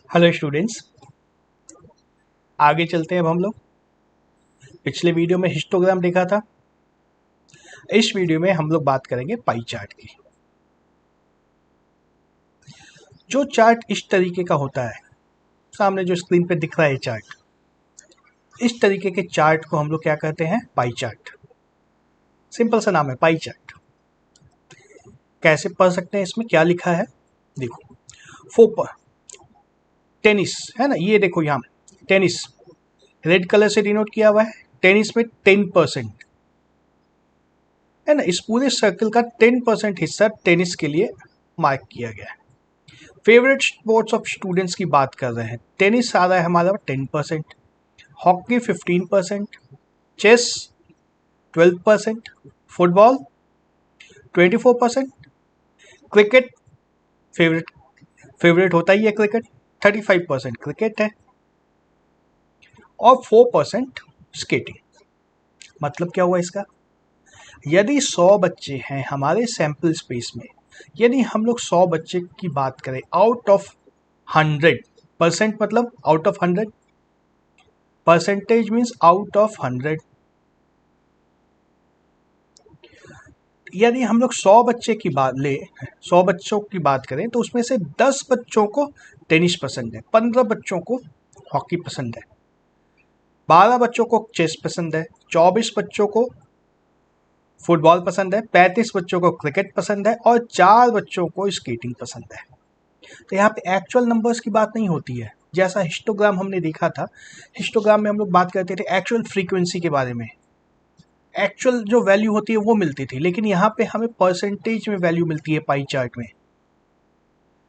Hello students. आगे चलते हैं। अब हम लोग पिछले वीडियो में हिस्टोग्राम देखा था। इस वीडियो में हम लोग बात करेंगे पाई चार्ट की। जो चार्ट इस तरीके का होता है, सामने जो स्क्रीन पे दिख रहा है चार्ट, इस तरीके के चार्ट को हम लोग क्या कहते हैं? Pie chart. सिंपल सा नाम है पाई चार्ट। कैसे पढ़ सकते हैं? इसमें क्या लिखा है देखो। फोपर टेनिस है ना, ये देखो यहाँ टेनिस रेड कलर से डिनोट किया हुआ है। टेनिस में 10% है ना, इस पूरे सर्कल का 10% हिस्सा टेनिस के लिए मार्क किया गया है। फेवरेट स्पोर्ट्स ऑफ स्टूडेंट्स की बात कर रहे हैं, टेनिस आ रहा है हमारा 10%, hockey 15%, chess 12%, football 24%, cricket favourite favourite होता ही है क्रिकेट, 35% क्रिकेट है, और 4% स्केटिंग। मतलब क्या हुआ इसका? यदि 100 बच्चे हैं हमारे सैंपल स्पेस में, यदि हम लोग 100 बच्चे की बात करें आउट ऑफ 100%, मतलब out of 100, percentage means out of 100, यदि हम लोग 100 बच्चे की बात ले 100 बच्चों की बात करें तो उसमें से 10 बच्चों को टेनिस पसंद है, 15 बच्चों को हॉकी पसंद है, 12 बच्चों को चेस पसंद है, 24 बच्चों को फुटबॉल पसंद है, 35 बच्चों को क्रिकेट पसंद है, और 4 बच्चों को स्केटिंग पसंद है। तो यहाँ पे एक्चुअल नंबर्स की बात नहीं होती है। जैसा हिस्टोग्राम हमने देखा था, हिस्टोग्राम में हम लोग बात करते थे एक्चुअल फ्रीक्वेंसी के बारे में, एक्चुअल जो वैल्यू होती है वो मिलती थी, लेकिन यहाँ पे हमें परसेंटेज में वैल्यू मिलती है पाई चार्ट में,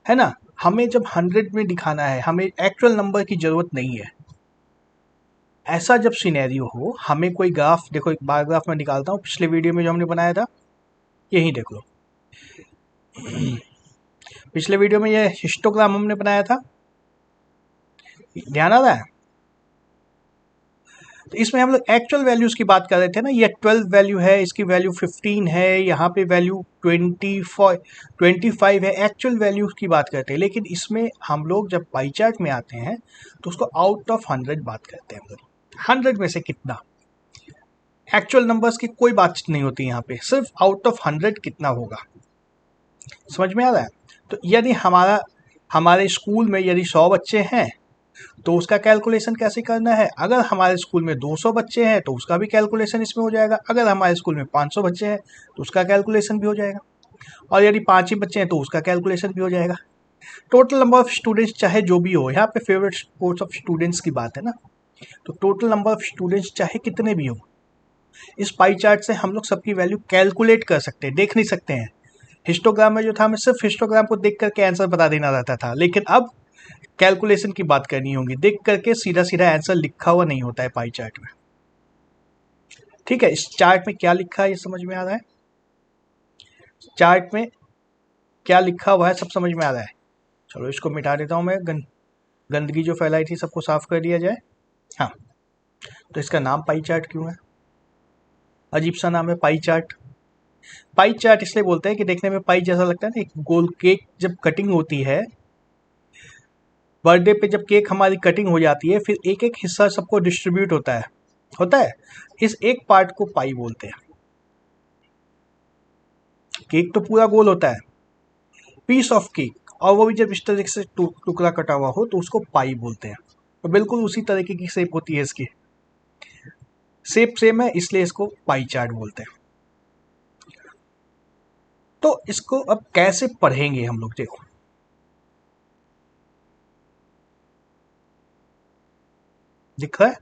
है ना। हमें जब 100 में दिखाना है, हमें एक्चुअल नंबर की जरूरत नहीं है। ऐसा जब सिनेरियो हो, हमें कोई ग्राफ, देखो एक बार ग्राफ में निकालता हूँ, पिछले वीडियो में जो हमने बनाया था यही देख लो। पिछले वीडियो में ये हिस्टोग्राम हमने बनाया था, ध्यान आ रहा है? तो इसमें हम लोग एक्चुअल वैल्यूज की बात कर रहे थे ना, ये 12 वैल्यू है, इसकी वैल्यू 15 है, यहाँ पे वैल्यू 25 है, एक्चुअल वैल्यूज की बात करते हैं। लेकिन इसमें हम लोग जब पाई चार्ट में आते हैं तो उसको आउट ऑफ 100 बात करते हैं हम लोग। 100 में से कितना, एक्चुअल नंबर्स की कोई बात नहीं होती यहाँ पे, सिर्फ आउट ऑफ 100 कितना होगा। समझ में आ रहा है? तो यदि हमारे स्कूल में यदि 100 बच्चे हैं तो उसका कैलकुलेशन कैसे करना है। अगर हमारे स्कूल में 200 बच्चे हैं तो उसका भी कैलकुलेशन इसमें हो जाएगा। अगर हमारे स्कूल में 500 बच्चे हैं तो उसका कैलकुलेशन भी हो जाएगा, और यदि 5 ही बच्चे हैं तो उसका कैलकुलेशन भी हो जाएगा। टोटल नंबर ऑफ स्टूडेंट्स चाहे जो भी हो, यहाँ पे फेवरेट स्पोर्ट्स ऑफ स्टूडेंट्स की बात है ना, तो टोटल नंबर ऑफ स्टूडेंट्स चाहे कितने भी हो, इस पाई चार्ट से हम लोग सबकी वैल्यू कैलकुलेट कर सकते हैं, देख नहीं सकते हैं। हिस्टोग्राम में जो था, हमें सिर्फ हिस्टोग्राम को देख करके आंसर बता देना रहता था, लेकिन अब कैलकुलेशन की बात करनी होगी, देख करके सीधा सीधा आंसर लिखा हुआ नहीं होता है पाई चार्ट में। ठीक है, इस चार्ट में क्या लिखा है ये समझ में आ रहा है? चार्ट में क्या लिखा हुआ है सब समझ में आ रहा है? चलो इसको मिटा देता हूँ मैं, गंदगी जो फैलाई थी सबको साफ कर दिया जाए। हाँ, तो इसका नाम पाई चार्ट क्यों है? अजीब सा नाम है पाई चार्ट। पाई चार्ट इसलिए बोलते हैं कि देखने में पाई जैसा लगता है ना, एक गोल केक जब कटिंग होती है, बर्थडे पे जब केक हमारी कटिंग हो जाती है, फिर एक एक हिस्सा सबको डिस्ट्रीब्यूट होता है, इस एक पार्ट को पाई बोलते हैं। केक तो पूरा गोल होता है, पीस ऑफ केक, और वो भी जब इस तरीके से टुकड़ा कटा हुआ हो तो उसको पाई बोलते हैं। तो बिल्कुल उसी तरीके की शेप होती है इसकी, शेप सेम है इसलिए इसको पाई चार्ट बोलते हैं। तो इसको अब कैसे पढ़ेंगे हम लोग, देखो दिख रहा है।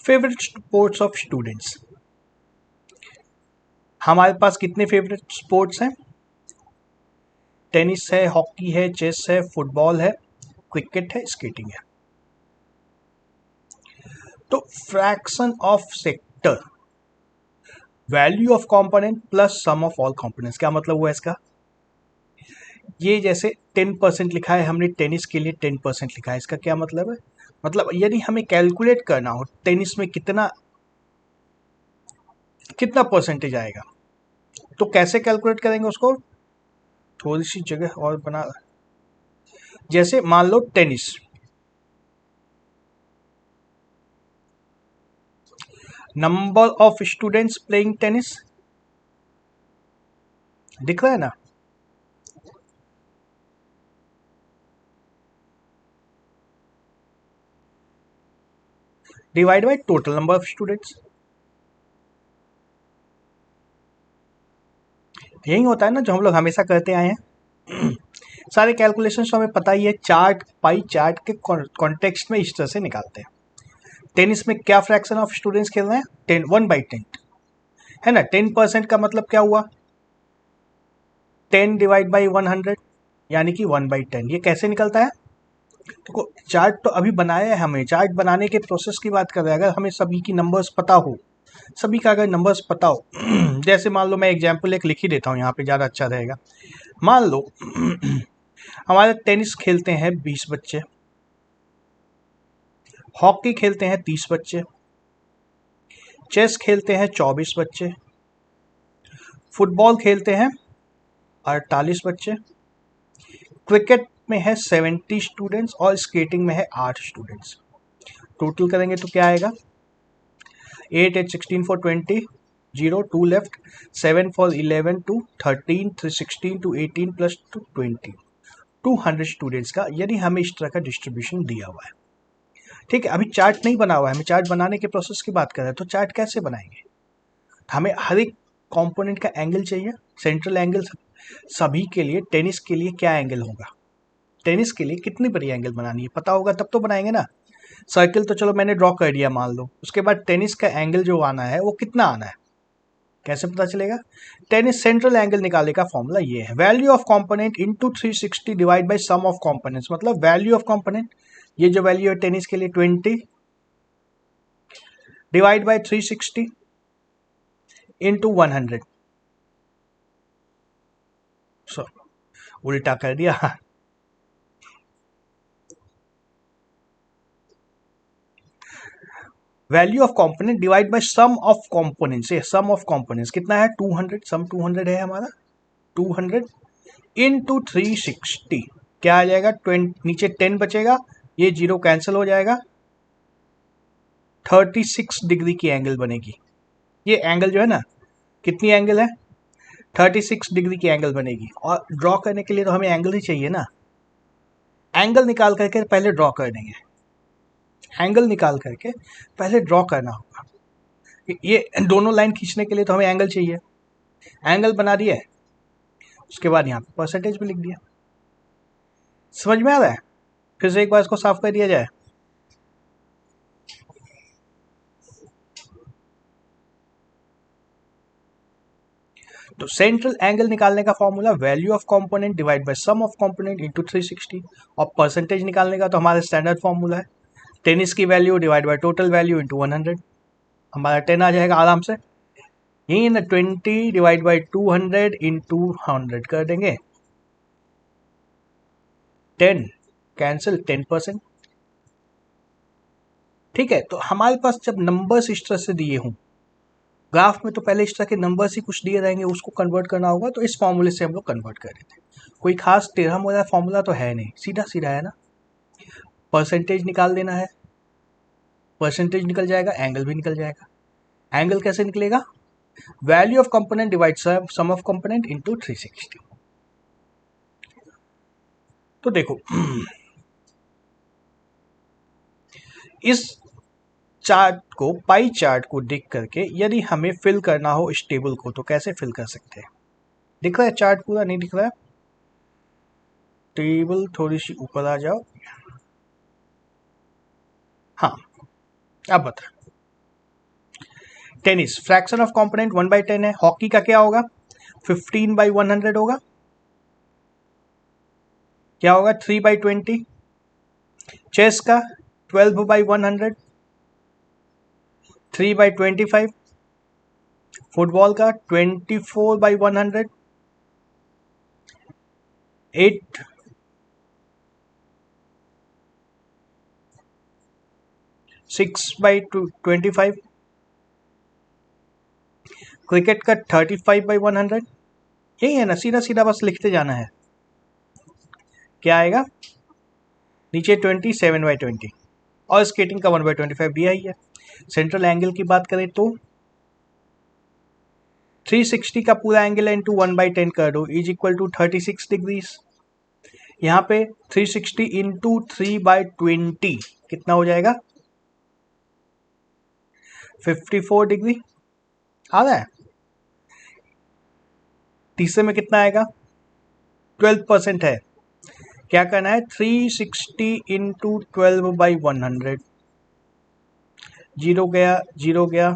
फेवरेट स्पोर्ट्स ऑफ स्टूडेंट्स, हमारे पास कितने फेवरेट स्पोर्ट्स हैं? टेनिस है, हॉकी है, चेस है, फुटबॉल है, क्रिकेट है, स्केटिंग है। तो fraction of sector, value of component plus sum of all components, क्या मतलब हुआ इसका? ये जैसे 10% लिखा है हमने, टेनिस के लिए 10% लिखा है, इसका क्या मतलब है? मतलब यदि हमें कैलकुलेट करना हो टेनिस में कितना कितना परसेंटेज आएगा, तो कैसे कैलकुलेट करेंगे उसको? थोड़ी सी जगह और बना, जैसे मान लो tennis, number of students playing tennis, दिख रहा है ना। Divide by total number of students, यही होता है ना जो हम लोग हमेशा करते आए हैं। सारे कैलकुलेशन तो हमें पता ही है, चार्ट पाई चार्ट के कॉन्टेक्स्ट में इस तरह से निकालते हैं। टेनिस में क्या फ्रैक्शन ऑफ स्टूडेंट्स खेल रहे हैं, 1/10 है ना। 10% का मतलब क्या हुआ, 10 डिवाइड बाई 100 यानी कि 1/10। ये कैसे निकलता है, देखो चार्ट तो अभी बनाया है, हमें चार्ट बनाने के प्रोसेस की बात कर रहे हैं। अगर हमें सभी की नंबर्स पता हो, सभी का अगर नंबर्स पता हो, जैसे मान लो मैं एग्जाम्पल एक लिख ही देता हूँ यहाँ पे, ज़्यादा अच्छा रहेगा। मान लो हमारे टेनिस खेलते हैं 20 बच्चे, हॉकी खेलते हैं 30 बच्चे, चेस खेलते हैं 24 बच्चे, फुटबॉल खेलते हैं 48 बच्चे, क्रिकेट में है 70 स्टूडेंट्स और स्केटिंग में है 8 स्टूडेंट्स। टोटल करेंगे तो क्या आएगा, 8 8 16 4 20, 0 2 लेफ्ट, 7 4 11 2 13 3 16 2 18 प्लस 2 20, 200 स्टूडेंट्स का यदि हमें इस तरह का डिस्ट्रीब्यूशन दिया हुआ है। ठीक है, अभी चार्ट नहीं बना हुआ है, हमें चार्ट बनाने के प्रोसेस की बात कर रहे हैं। तो चार्ट कैसे बनाएंगे, हमें हर एक कंपोनेंट का एंगल चाहिए, सेंट्रल एंगल। सभी के लिए टेनिस के लिए क्या एंगल होगा, टेनिस के लिए कितनी बड़ी एंगल बनानी है पता होगा तब तो बनाएंगे ना। सर्किल तो चलो मैंने ड्रॉ कर दिया मान लो, उसके बाद टेनिस का एंगल जो आना है वो कितना आना है, कैसे पता चलेगा। टेनिस सेंट्रल एंगल निकालने का फॉर्मूला ये है, value of component into 360 divide by sum of components. मतलब वैल्यू ऑफ कंपोनेंट, ये जो वैल्यू है टेनिस के लिए 20 डिवाइड बाय 360 इनटू 100। सो उल्टा कर दिया। Value of component divide by sum of components, ये सम ऑफ कंपोनेंट्स कितना है 200, सम 200 है हमारा, 200 इनटू 360 क्या आ जाएगा 20, नीचे 10 बचेगा, ये जीरो कैंसिल हो जाएगा, 36 डिग्री की एंगल बनेगी। ये एंगल जो है ना, कितनी एंगल है 36 डिग्री की एंगल बनेगी। और ड्रॉ करने के लिए तो हमें एंगल ही चाहिए ना, एंगल निकाल करके पहले ड्रॉ कर देंगे, एंगल निकाल करके पहले ड्रॉ करना होगा। ये दोनों लाइन खींचने के लिए तो हमें एंगल चाहिए, एंगल बना दिया है, उसके बाद यहाँ पे परसेंटेज भी लिख दिया। समझ में आ रहा है, फिर से एक बार इसको साफ कर दिया जाए। तो सेंट्रल एंगल निकालने का formula value of component divide by sum of component into 360, और परसेंटेज निकालने का तो हमारा स्टैंडर्ड फॉर्मूला है टेनिस की value divide by total value into 100। हमारा 10 आ जाएगा आराम से, यही ना 20 डिवाइड बाई 200 इंटू 100 कर देंगे, 10 कैंसिल 10%। ठीक है, तो हमारे पास जब नंबर्स इस तरह से दिए हों, ग्राफ में तो पहले इस तरह के नंबर्स ही कुछ दिए रहेंगे, उसको कन्वर्ट करना होगा, तो इस फॉर्मूले से हम लोग कन्वर्ट कर देते हैं। कोई खास टेढ़ा मोड़ा फॉर्मूला तो है नहीं, सीधा सीधा है ना। परसेंटेज निकाल देना है, परसेंटेज निकल जाएगा, एंगल भी निकल जाएगा। एंगल कैसे निकलेगा, value of component divide sum of component into 360। तो देखो इस चार्ट को, पाई चार्ट को देख करके यदि हमें फिल करना हो इस टेबल को तो कैसे फिल कर सकते हैं। दिख रहा है चार्ट पूरा, नहीं दिख रहा है, टेबल थोड़ी सी ऊपर आ जाओ। हाँ अब बता, टेनिस फ्रैक्शन ऑफ कंपोनेंट 1/10 है, हॉकी का क्या होगा 15/100 होगा, क्या होगा 3/20, चेस का 12/100, 3/25, फुटबॉल का 24/100, 8 6/25, क्रिकेट का 35/100, यही है ना, सीधा सीधा बस लिखते जाना है। क्या आएगा नीचे 27/20 और स्केटिंग का 1/25 दिया ही है। सेंट्रल एंगल की बात करें तो 360 का पूरा एंगल है इंटू 1/10 कर दो इज इक्वल टू 36 डिग्रीज। यहाँ पे 360 इंटू 3/20 कितना हो जाएगा 54 डिग्री आ रहा है। तीसरे में कितना आएगा 12% है। क्या करना है 360 इंटू 12/100 जीरो गया जीरो गया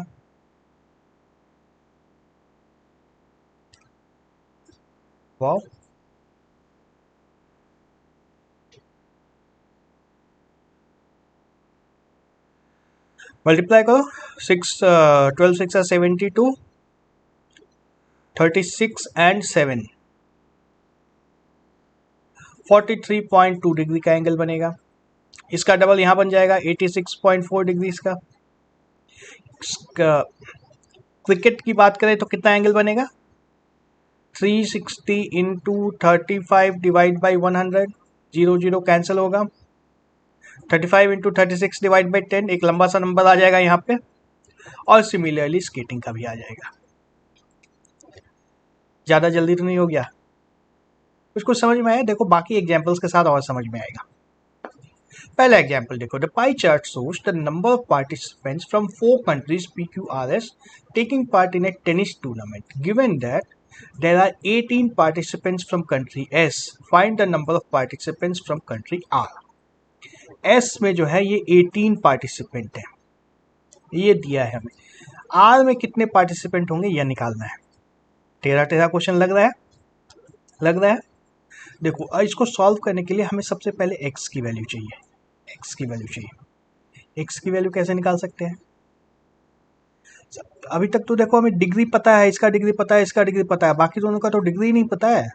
वाओ मल्टीप्लाई करो 12 6 72 36 एंड 7 43.2 डिग्री का एंगल बनेगा। इसका डबल यहाँ बन जाएगा 86.4 डिग्रीज का। क्रिकेट की बात करें तो कितना एंगल बनेगा 360 into 35 divide by 100 zero zero cancel होगा 35 इंटू 36 डिवाइड बाई 10 एक लंबा सा नंबर आ जाएगा यहाँ पे। और सिमिलरली स्केटिंग का भी आ जाएगा। ज़्यादा जल्दी तो नहीं हो गया कुछ कुछ समझ में आया। देखो बाकी एग्जाम्पल्स के साथ और समझ में आएगा। पहला एग्जाम्पल देखो the pie chart shows the number of participants from 4 countries PQRS taking part in a tennis tournament. Given that there are 18 participants from country S, find the number of participants from country R. S में जो है ये 18 participant है, ये दिया है हमें। R में कितने पार्टिसिपेंट होंगे यह निकालना है। टेढ़ा टेढ़ा क्वेश्चन लग रहा है, लग रहा है। देखो इसको सॉल्व करने के लिए हमें सबसे पहले x की वैल्यू चाहिए। x की वैल्यू चाहिए। x की वैल्यू कैसे निकाल सकते हैं। अभी तक तो देखो हमें डिग्री पता है, इसका डिग्री पता है, इसका डिग्री पता है, बाकी दोनों का तो डिग्री नहीं पता है।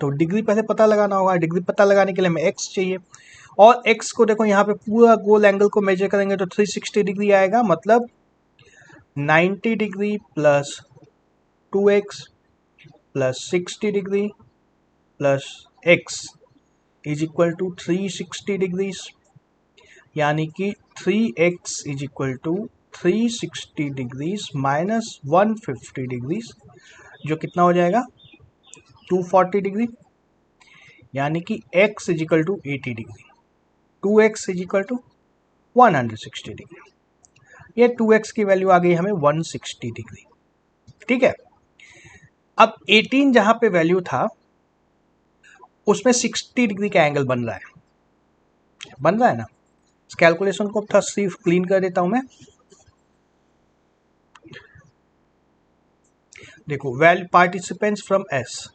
तो डिग्री पहले पता लगाना होगा। डिग्री पता लगाने के लिए हमें x चाहिए। और x को देखो यहाँ पे पूरा गोल एंगल को मेजर करेंगे तो 360 डिग्री आएगा। मतलब 90 degree plus 2x plus 60 degree plus x is equal to 360 degrees. यानी कि 3x is equal to 360 degrees minus 150 degrees जो कितना हो जाएगा 240 डिग्री। यानी कि x is equal to 80 degree. 2x is equal to 160 degree. ये 2x की वैल्यू आ गई हमें 160 डिग्री। ठीक है। अब 18 जहां पे वैल्यू था उसमें 60 डिग्री का एंगल बन रहा है ना। इस कैलकुलेशन को थोड़ा सिर्फ क्लीन कर देता हूं मैं। देखो value participants from S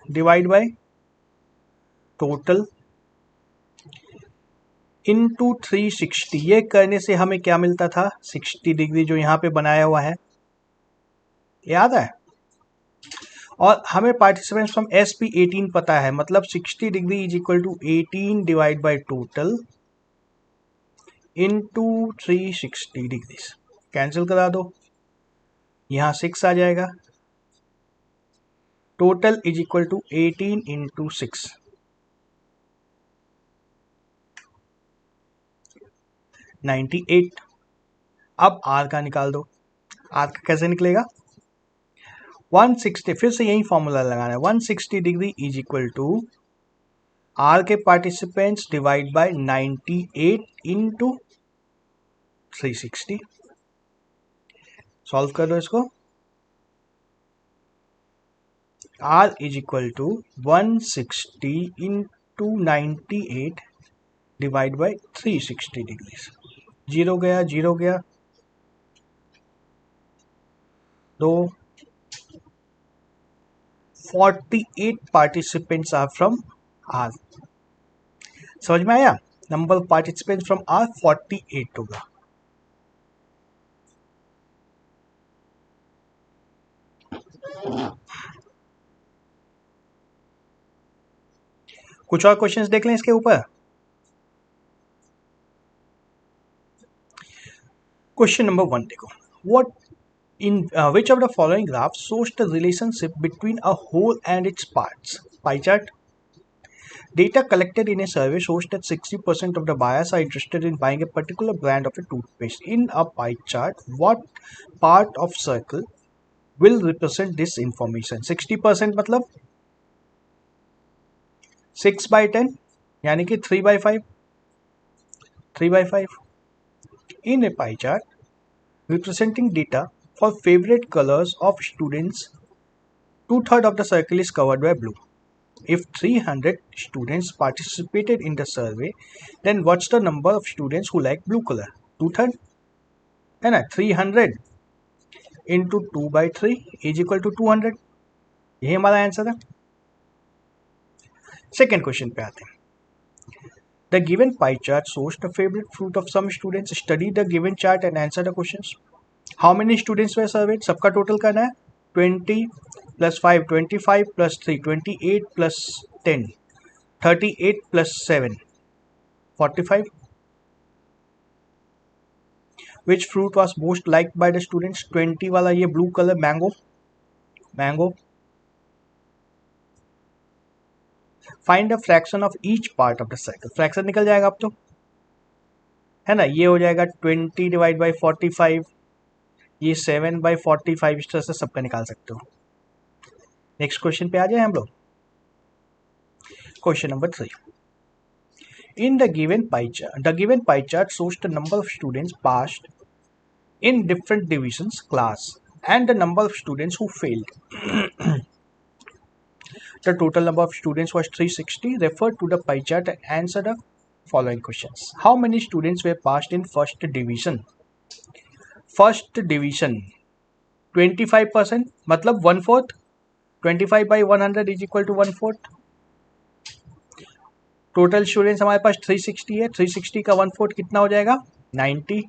divide by total into 360। ये करने से हमें क्या मिलता था 60 डिग्री जो यहाँ पे बनाया हुआ है, याद है। और हमें पार्टिसिपेंट्स फ्रॉम एस पी 18 पता है। मतलब 60 degree is equal to 18 divide by total into 360 degree. Cancel करा दो, यहाँ 6 आ जाएगा। Total is equal to 18 into 6 98। अब आर का निकाल दो। आर का कैसे निकलेगा 160। फिर से यही फॉर्मूला लगाना है। 160 degree is equal to R के participants divide by 98 into 360। Solve कर दो इसको। R is equal to 160 into 98 divide by 360 degree. Zero गया जीरो गया, तो 48 पार्टिसिपेंट्स आर फ्रॉम आर। समझ में आया। Number of participants from R 48 होगा। कुछ और क्वेश्चंस देख लें इसके ऊपर। क्वेश्चन नंबर 1 देखो, what in which of the following graphs shows the relationship between a whole and its parts? Pie chart. Data collected in a survey shows that 60% of the buyers are interested in buying a particular brand of a toothpaste. In a pie chart, what part of circle will represent this information? 60% मतलब 6 by 10 यानी कि 3 by 5. 3 by 5. In a pie chart representing data for favorite colors of students, 2/3 of the circle is covered by blue. If 300 students participated in the survey, then what's the number of students who like blue color? 2/3 है ना. 300 into 2 by 3 is equal to 200. यही हमारा answer है. Second question पे आते हैं. The given pie chart shows the favorite fruit of some students. Study the given chart and answer the questions. How many students were surveyed? सबका total करना है. 20 plus 5 25 plus 3 28 plus 10 38 plus 7 45. Which fruit was most liked by the students? 20 वाला ये blue color mango. Find a fraction of each part of the circle. Fraction निकल जाएगा अब तो, है ना. ये हो जाएगा 20 डिवाइड बाई 45, ये 7 by 45. इस तरह से सबका निकाल सकते हो. नेक्स्ट क्वेश्चन पे आ जाए हम लोग. Question number 3. In the given pie chart shows the number of students passed in different divisions class and the number of students who failed. The total number of students was 360. Refer to the pie chart and answer the following questions. How many students were passed in first division? First division 25% मतलब 1/4. 25 by 100 is equal to 1/4. Total students हमारे पास 360 है. 360 का 1/4 कितना हो जाएगा? 90.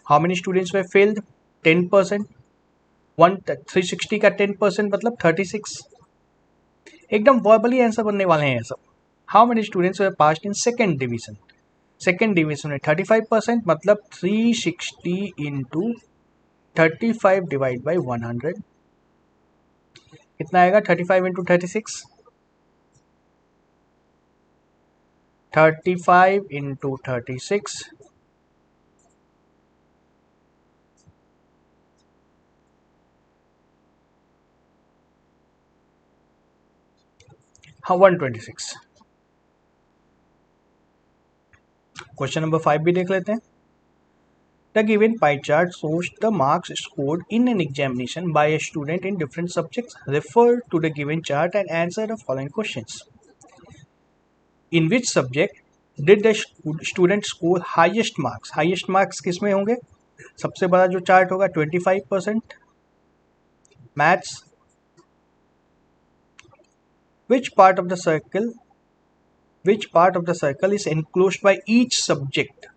How many students way failed? 10%. 360 का 10% मतलब 36. एकदम वर्बली आंसर बनने वाले हैं सब. How many students way passed in second division? Second division में 35% मतलब 360 इंटू 35 डिवाइड बाई 100 कितना आएगा? 35 इंटू 36. 35 इंटू 36 हाँ 126. क्वेश्चन नंबर 5 भी देख लेते हैं. The given pie chart shows the marks scored in an examination by a student in different subjects. Refer to the given chart and answer the following questions. In which subject did the student score highest marks? Highest marks किस में होंगे? सबसे बड़ा जो chart होगा 25%. Maths. Which part of the circle is enclosed by each subject?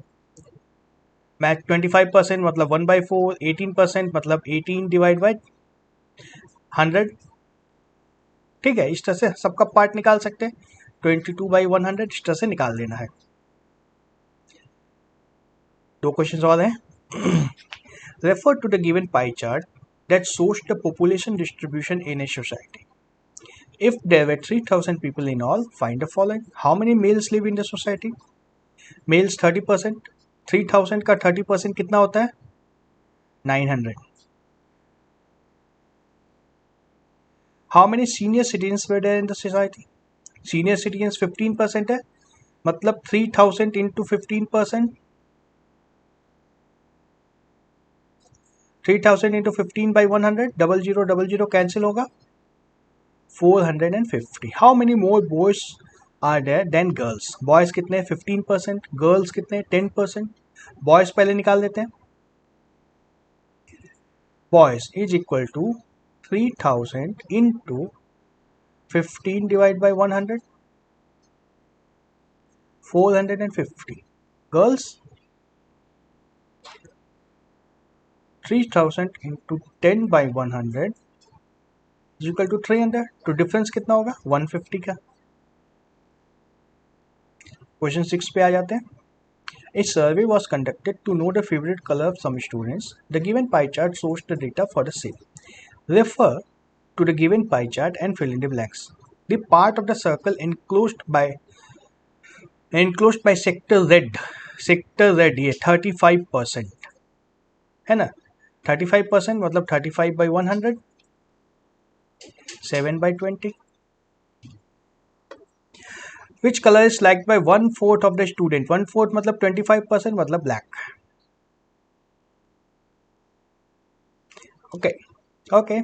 Math 25% मतलब 1/4. 18% मतलब 18 divide by 100. ठीक है, इस तरह से सबका पार्ट निकाल सकते हैं. 22 by 100 इस तरह से निकाल लेना है. 2 क्वेश्चन और हैं. Refer to the given pie chart that shows the population distribution in a society. If there were 3,000 people in all, find the following. How many males live in the society? Males 30%. 3,000 का 30% कितना होता है? 900. How many senior citizens were there in the society? Senior citizens 15% है, मतलब 3,000 into 15%. 3,000 into 15 by 100. 0000 cancel होगा. 450. How many more boys are there than girls? Boys कितने? 15%. Girls कितने? 10%. Boys पहले निकाल देते हैं. Boys is equal to 3,000 into 15 divided by 100. 450. Girls 3,000 into 10 by 100 is equal to 300. तो डिफरेंस कितना होगा? 150 का. क्वेश्चन 6 पे आ जाते हैं. A survey was conducted to know the favorite color of some students. The given pie chart shows the data for the same. Refer to the given pie chart and fill in the blanks. The part of the circle enclosed by sector red ये 35% है ना. 35% मतलब 35/100, 7/20. Which color is liked by 1/4 of the student? 1/4 मतलब 25% मतलब black. Okay.